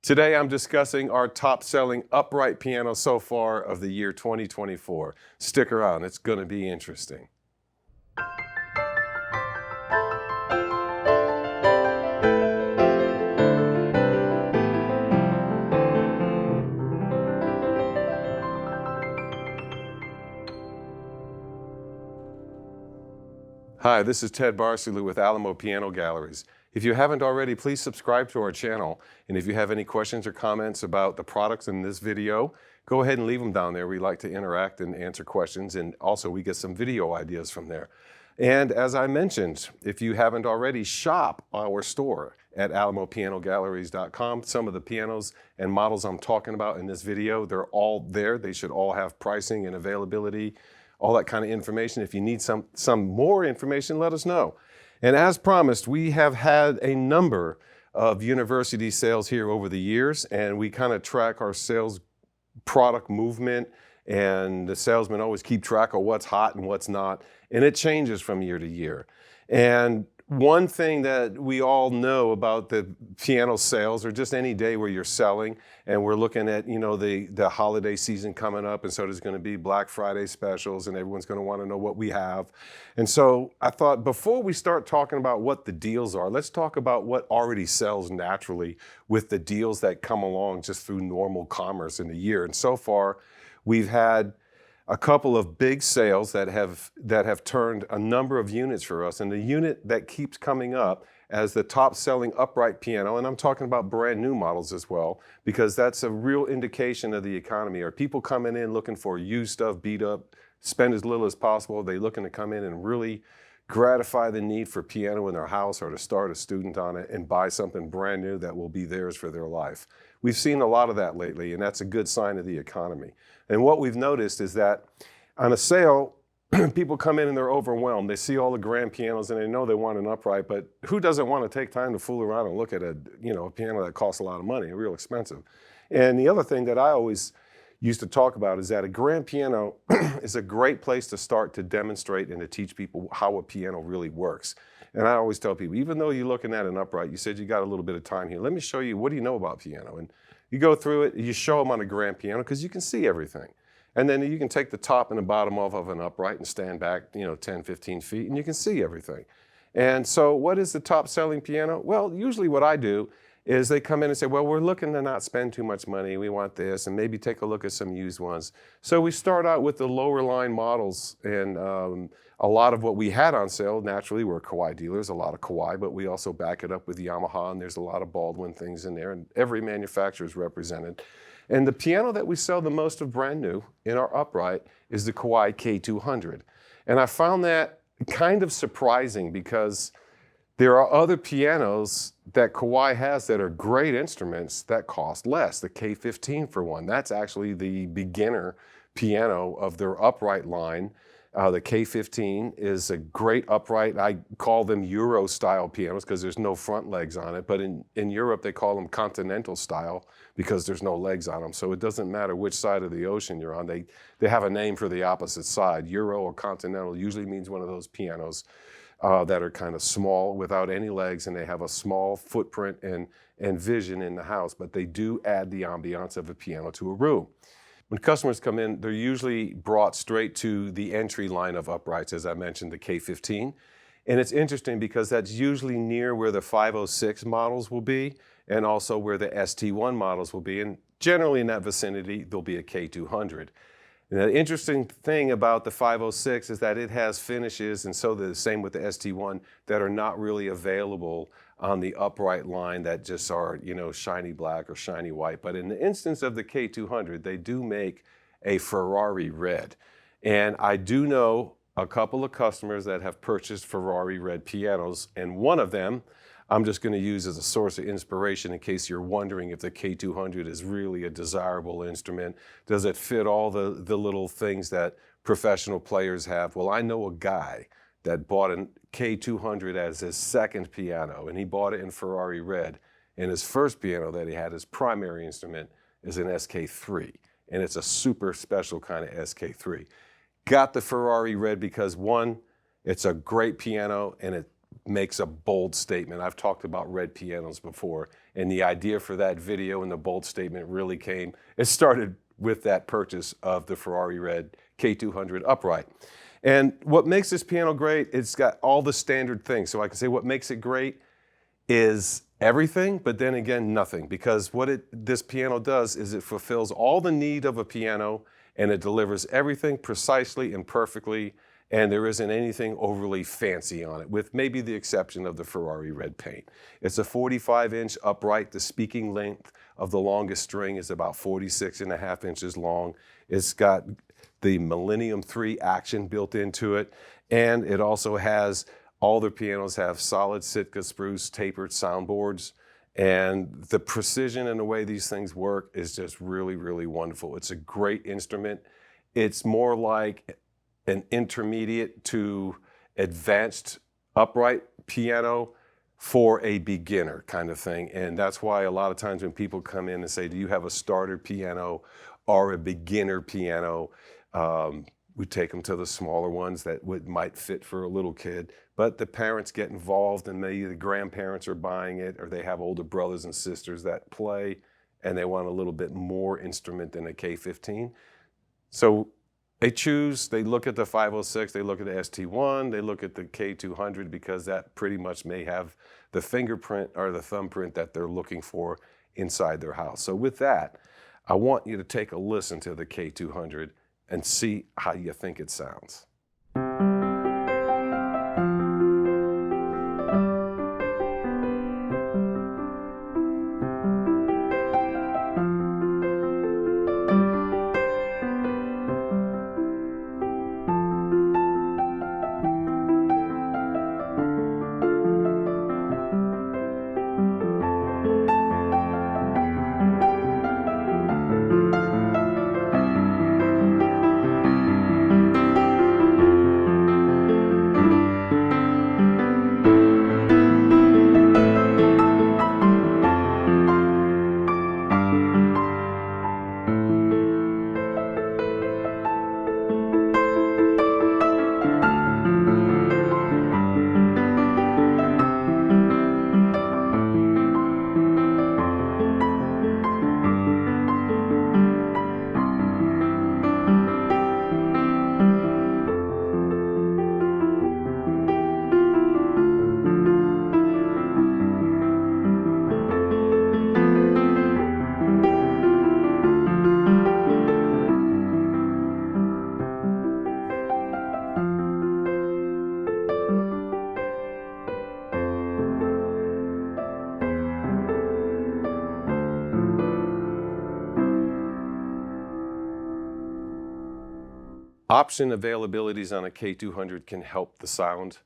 Today I'm discussing our top-selling upright piano so far of the year 2024. Stick around, it's going to be interesting. Hi, this is Ted Barcelou with Alamo Piano Galleries. If you haven't already, please subscribe to our channel. And if you have any questions or comments about the products in this video, go ahead and leave them down there. We like to interact and answer questions. And also we get some video ideas from there. And as I mentioned, if you haven't already, shop our store at alamopianogalleries.com. Some of the pianos and models I'm talking about in this video, they're all there. They should all have pricing and availability, all that kind of information. If you need some more information, let us know. And as promised, we have had a number of university sales here over the years, and we kind of track our sales product movement, and the salesmen always keep track of what's hot and what's not, and it changes from year to year. And one thing that we all know about the piano sales, or just any day where you're selling, and we're looking at, the holiday season coming up, and so there's going to be Black Friday specials, and everyone's going to want to know what we have. And so I thought, before we start talking about what the deals are, let's talk about what already sells naturally with the deals that come along just through normal commerce in the year. And so far, we've had a couple of big sales that have turned a number of units for us. And the unit that keeps coming up as the top selling upright piano, and I'm talking about brand new models as well, because that's a real indication of the economy. Are people coming in looking for used stuff, beat up, spend as little as possible? Are they looking to come in and really gratify the need for piano in their house, or to start a student on it and buy something brand new that will be theirs for their life? We've seen a lot of that lately, and that's a good sign of the economy. And what we've noticed is that on a sale, people come in and they're overwhelmed. They see all the grand pianos and they know they want an upright, but who doesn't want to take time to fool around and look at a piano that costs a lot of money, real expensive? And the other thing that I always used to talk about is that a grand piano is a great place to start to demonstrate and to teach people how a piano really works. And I always tell people, even though you're looking at an upright, you said you got a little bit of time here, let me show you, what do you know about piano? And you go through it, you show them on a grand piano because you can see everything. And then you can take the top and the bottom off of an upright and stand back 10, 15 feet, and you can see everything. And so what is the top selling piano? Well, usually what I do is they come in and say, well, we're looking to not spend too much money. We want this, and maybe take a look at some used ones. So we start out with the lower line models, and a lot of what we had on sale naturally were Kawai dealers, a lot of Kawai, but we also back it up with Yamaha, and there's a lot of Baldwin things in there, and every manufacturer is represented. And the piano that we sell the most of brand new in our upright is the Kawai K-200. And I found that kind of surprising, because there are other pianos that Kawai has that are great instruments that cost less. The K-15 for one, that's actually the beginner piano of their upright line. The K-15 is a great upright. I call them Euro style pianos because there's no front legs on it, but in Europe they call them continental style because there's no legs on them. So it doesn't matter which side of the ocean you're on. They have a name for the opposite side. Euro or continental usually means one of those pianos that are kind of small without any legs, and they have a small footprint and vision in the house, but they do add the ambiance of a piano to a room. When customers come in, they're usually brought straight to the entry line of uprights, as I mentioned, the K-15. And it's interesting because that's usually near where the 506 models will be, and also where the ST1 models will be. And generally in that vicinity, there'll be a K-200. And the interesting thing about the 506 is that it has finishes, and so the same with the ST1, that are not really available on the upright line, that just are, shiny black or shiny white. But in the instance of the K-200, they do make a Ferrari red. And I do know a couple of customers that have purchased Ferrari red pianos, and one of them I'm just going to use as a source of inspiration in case you're wondering if the K-200 is really a desirable instrument. Does it fit all the little things that professional players have? Well, I know a guy that bought a K-200 as his second piano, and he bought it in Ferrari red. And his first piano that he had, his primary instrument, is an SK3. And it's a super special kind of SK3. Got the Ferrari red because, one, it's a great piano and it makes a bold statement. I've talked about red pianos before, And the idea for that video and the bold statement really it started with that purchase of the Ferrari Red K-200 upright. And what makes this piano great, it's got all the standard things. So I can say what makes it great is everything, but then again, nothing. Because what this piano does is it fulfills all the need of a piano, and it delivers everything precisely and perfectly, and there isn't anything overly fancy on it, with maybe the exception of the Ferrari Red paint. It's a 45-inch upright. The speaking length of the longest string is about 46.5 inches long. It's got the Millennium 3 action built into it, and it also has, all their pianos have solid Sitka spruce tapered soundboards, and the precision and the way these things work is just really, really wonderful. It's a great instrument. It's more like an intermediate to advanced upright piano for a beginner kind of thing. And that's why a lot of times when people come in and say, do you have a starter piano or a beginner piano? We take them to the smaller ones that might fit for a little kid, but the parents get involved, and maybe the grandparents are buying it, or they have older brothers and sisters that play, and they want a little bit more instrument than a K-15. So they look at the 506, they look at the ST1, they look at the K-200, because that pretty much may have the fingerprint or the thumbprint that they're looking for inside their house. So with that, I want you to take a listen to the K-200 and see how you think it sounds. Option availabilities on a K-200 can help the sound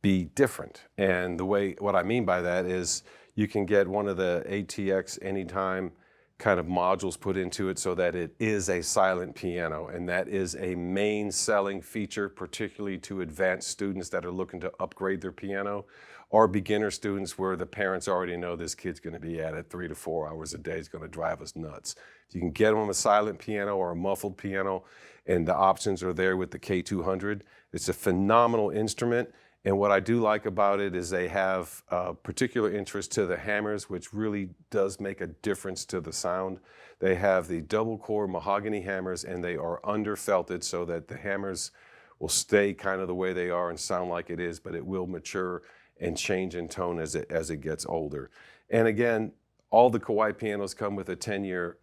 be different. And what I mean by that is you can get one of the ATX Anytime kind of modules put into it so that it is a silent piano. And that is a main selling feature, particularly to advanced students that are looking to upgrade their piano, or beginner students where the parents already know this kid's going to be at it 3 to 4 hours a day. It's going to drive us nuts. If you can get them a silent piano or a muffled piano, and the options are there with the K-200, it's a phenomenal instrument. And what I do like about it is they have particular interest to the hammers, which really does make a difference to the sound. They have the double core mahogany hammers, and they are underfelted so that the hammers will stay kind of the way they are and sound like it is, but it will mature and change in tone as it gets older. And again, all the Kawai pianos come with a 10-year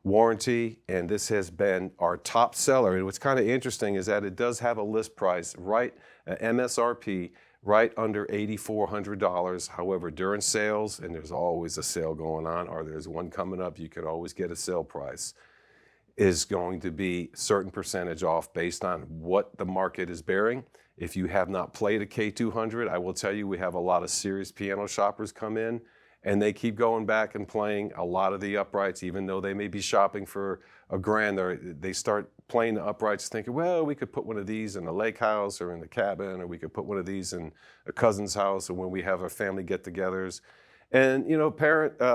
warranty, and this has been our top seller. And what's kind of interesting is that it does have a list price, right, MSRP, right under $8,400. However, during sales, and there's always a sale going on, or there's one coming up, you could always get a sale price, is going to be a certain percentage off based on what the market is bearing. If you have not played a K-200, I will tell you we have a lot of serious piano shoppers come in, and they keep going back and playing a lot of the uprights, even though they may be shopping for $1,000. They start playing the uprights thinking, well, we could put one of these in the lake house or in the cabin, or we could put one of these in a cousin's house, or when we have our family get-togethers. And you know,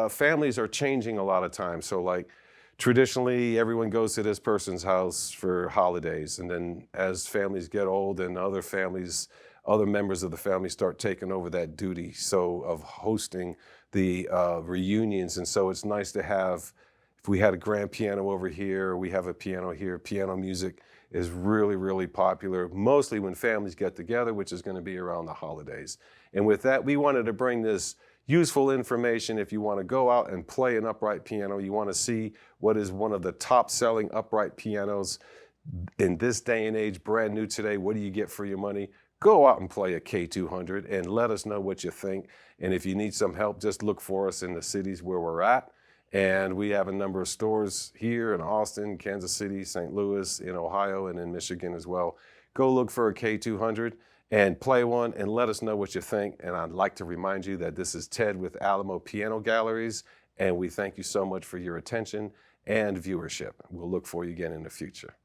families are changing a lot of times. So like traditionally, everyone goes to this person's house for holidays, and then as families get old and other families other members of the family start taking over that duty of hosting the reunions. And so it's nice to have, if we had a grand piano over here, we have a piano here. Piano music is really, really popular, mostly when families get together, which is going to be around the holidays. And with that, we wanted to bring this useful information. If you want to go out and play an upright piano, you want to see what is one of the top selling upright pianos in this day and age, brand new today. What do you get for your money? Go out and play a K-200 and let us know what you think. And if you need some help, just look for us in the cities where we're at. And we have a number of stores here in Austin, Kansas City, St. Louis, in Ohio, and in Michigan as well. Go look for a K-200 and play one and let us know what you think. And I'd like to remind you that this is Ted with Alamo Piano Galleries, and we thank you so much for your attention and viewership. We'll look for you again in the future.